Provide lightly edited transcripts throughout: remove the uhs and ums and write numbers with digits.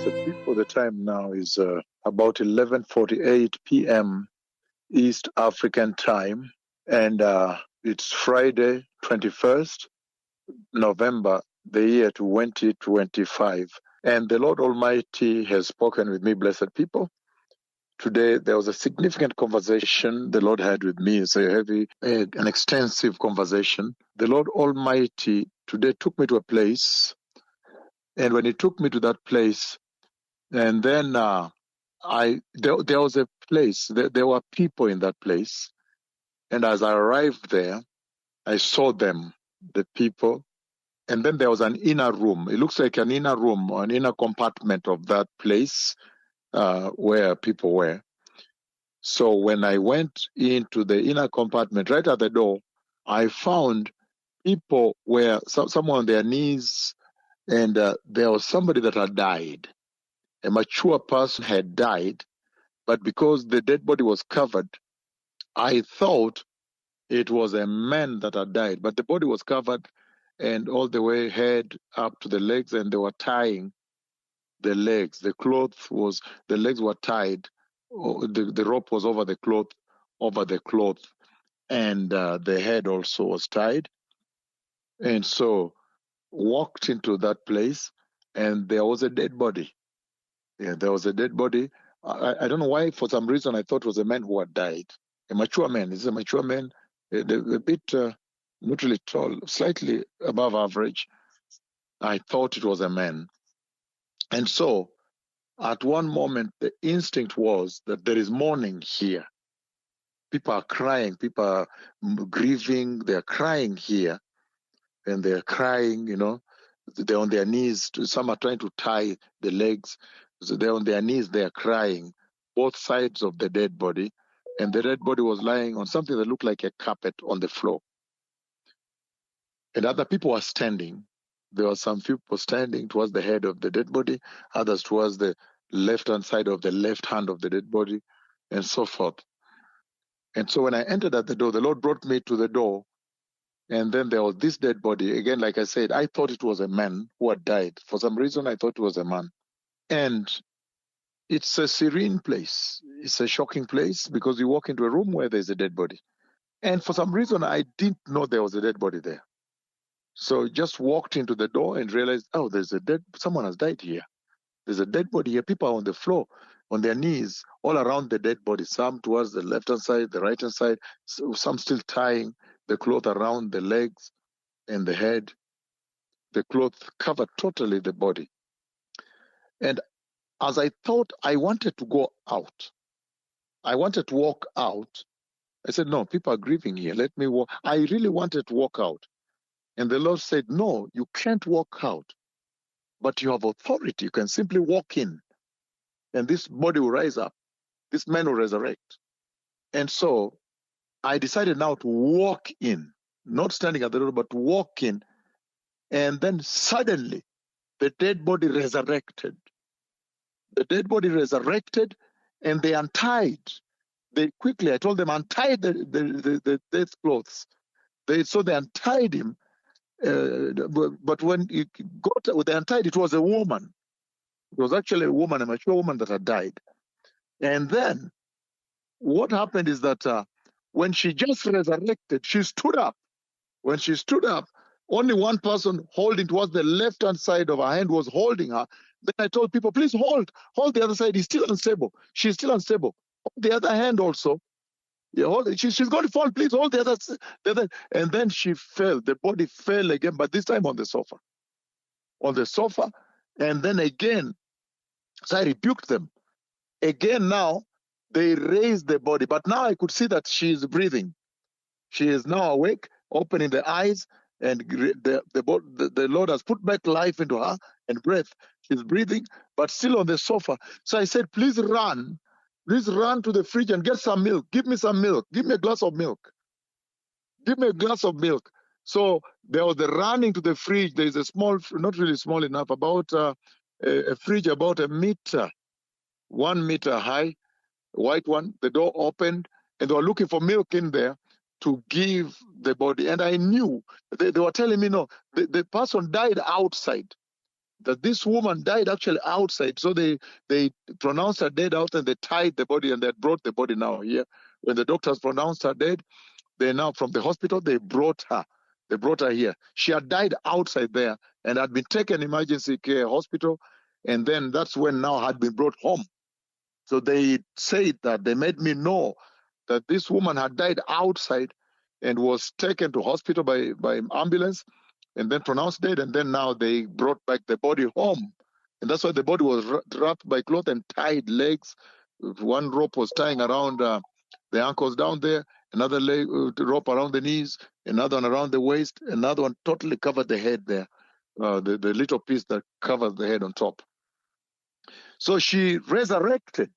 blessed people. The time now is about 11:48 p.m. East African time, and it's Friday, 21st November, the year 2025. And the Lord Almighty has spoken with me, blessed people. Today, there was a significant conversation the Lord had with me. It's an extensive conversation. The Lord Almighty today took me to a place, and when He took me to that place, and then there was a place, there were people in that place, and as I arrived there, I saw them, the people, and then there was an inner room. It looks like an inner room or an inner compartment of that place where people were. So when I went into the inner compartment, right at the door, I found people were some on their knees, and there was somebody that had died. A mature person had died, but because the dead body was covered, I thought it was a man that had died. But the body was covered, and all the way head up to the legs, and they were tying the legs. The legs were tied. The rope was over the cloth, and the head also was tied. And so walked into that place, and there was a dead body. Yeah, there was a dead body. I don't know why, for some reason, I thought it was a man who had died. A mature man. This is a mature man, a bit, not really tall, slightly above average. I thought it was a man. And so, at one moment, the instinct was that there is mourning here. People are crying, people are grieving, they're crying here. And they're crying, they're on their knees. Some are trying to tie the legs. So they're on their knees, they're crying, both sides of the dead body. And the dead body was lying on something that looked like a carpet on the floor. And other people were standing. There were some people standing towards the head of the dead body, others towards the left-hand side of the left hand of the dead body, and so forth. And so when I entered at the door, the Lord brought me to the door. And then there was this dead body. Again, like I said, I thought it was a man who had died. For some reason, I thought it was a man. And it's a serene place. It's a shocking place because you walk into a room where there's a dead body. And for some reason, I didn't know there was a dead body there. So just walked into the door and realized, oh, someone has died here. There's a dead body here. People are on the floor, on their knees, all around the dead body. Some towards the left-hand side, the right-hand side, some still tying the cloth around the legs and the head. The cloth covered totally the body. And as I thought, I wanted to go out. I wanted to walk out. I said, no, people are grieving here. Let me walk. I really wanted to walk out. And the Lord said, no, you can't walk out. But you have authority. You can simply walk in. And this body will rise up. This man will resurrect. And so I decided now to walk in. Not standing at the door, but walk in. And then suddenly, the dead body resurrected. The dead body resurrected, and they untied. I told them, untie the death clothes. They untied him. But when they untied, it was a woman. It was actually a woman, a mature woman that had died. And then what happened is that when she just resurrected, she stood up. When she stood up, only one person holding towards the left-hand side of her hand was holding her. Then I told people, please hold the other side. He's still unstable. She's still unstable. Hold the other hand also. Yeah, she's going to fall. Please hold the other. And then she fell. The body fell again, but this time on the sofa. On the sofa. And then again, so I rebuked them. Again now, they raised the body. But now I could see that she is breathing. She is now awake, opening the eyes, and the Lord has put back life into her and breath. She's breathing, but still on the sofa. So I said, please run to the fridge and get some milk. Give me some milk. Give me a glass of milk. Give me a glass of milk. So there was the running to the fridge. There is a small, not really small enough, about a fridge about 1 meter high, white one. The door opened, and they were looking for milk in there to give the body. And I knew, they were telling me, no, the person died outside. that this woman died actually outside. So they pronounced her dead out, and they tied the body, and they brought the body now here. When the doctors pronounced her dead, they now from the hospital they brought her. They brought her here. She had died outside there and had been taken emergency care hospital, and then that's when now had been brought home. So they said that they made me know that this woman had died outside and was taken to hospital by ambulance and then pronounced dead. And then now they brought back the body home. And that's why the body was wrapped by cloth and tied legs. One rope was tying around the ankles down there, another rope around the knees, another one around the waist, another one totally covered the head there, the little piece that covers the head on top. So she resurrected.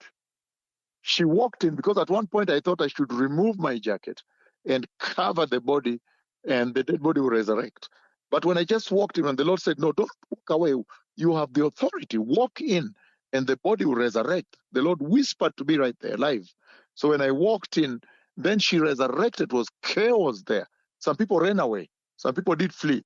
She walked in, because at one point I thought I should remove my jacket and cover the body, and the dead body will resurrect. But when I just walked in, and the Lord said, no, don't walk away. You have the authority. Walk in, and the body will resurrect. The Lord whispered to me right there, live. So when I walked in, then she resurrected. It was chaos there. Some people ran away. Some people did flee.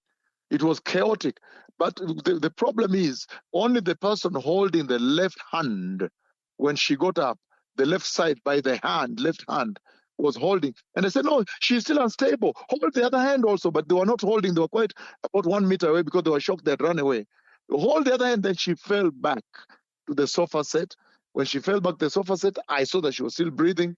It was chaotic. But the problem is, only the person holding the left hand, when she got up, the left side by the hand, left hand was holding. And I said, no, she's still unstable. Hold the other hand also. But they were not holding. They were quite about 1 meter away because they were shocked they had run away. Hold the other hand. Then she fell back to the sofa set. When she fell back to the sofa set, I saw that she was still breathing.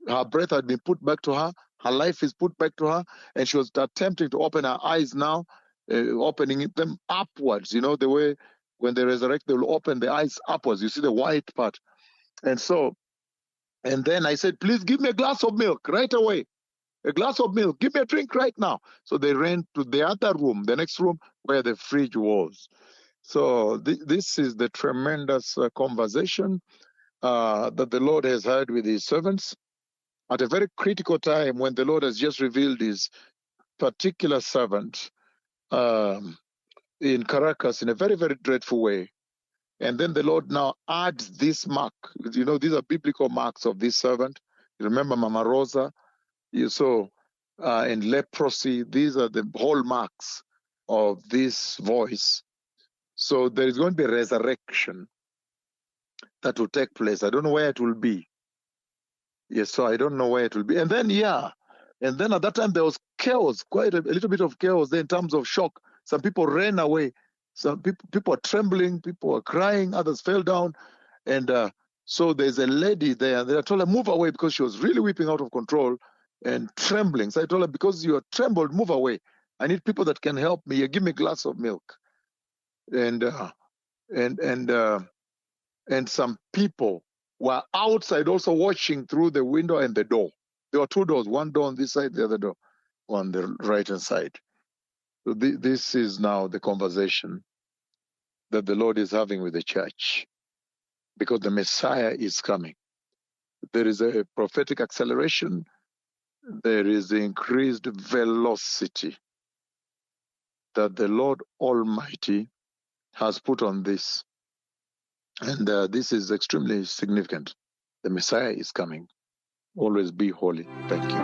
Her breath had been put back to her. Her life is put back to her. And she was attempting to open her eyes now, opening them upwards. You know, the way when they resurrect, they will open the eyes upwards. You see the white part. And so, and then I said, please give me a glass of milk right away. A glass of milk. Give me a drink right now. So they ran to the other room, the next room where the fridge was. So this is the tremendous conversation that the Lord has had with his servants at a very critical time when the Lord has just revealed his particular servant in Caracas in a very, very dreadful way. And then the Lord now adds this mark. You know, these are biblical marks of this servant. You remember Mama Rosa? You saw in leprosy. These are the hallmarks of this voice. So there is going to be a resurrection that will take place. I don't know where it will be. Yes, so I don't know where it will be. And then, and then at that time there was chaos, quite a little bit of chaos there in terms of shock. Some people ran away. Some people are trembling. People are crying. Others fell down. And so there's a lady there. And I told her, move away, because she was really weeping out of control and trembling. So I told her, because you are trembled, move away. I need people that can help me. Give me a glass of milk. And some people were outside also watching through the window and the door. There were two doors, one door on this side, the other door on the right-hand side. So this is now the conversation that the Lord is having with the church, because the Messiah is coming. There is a prophetic acceleration. There is increased velocity that the Lord Almighty has put on this. And this is extremely significant. The Messiah is coming. Always be holy. Thank you.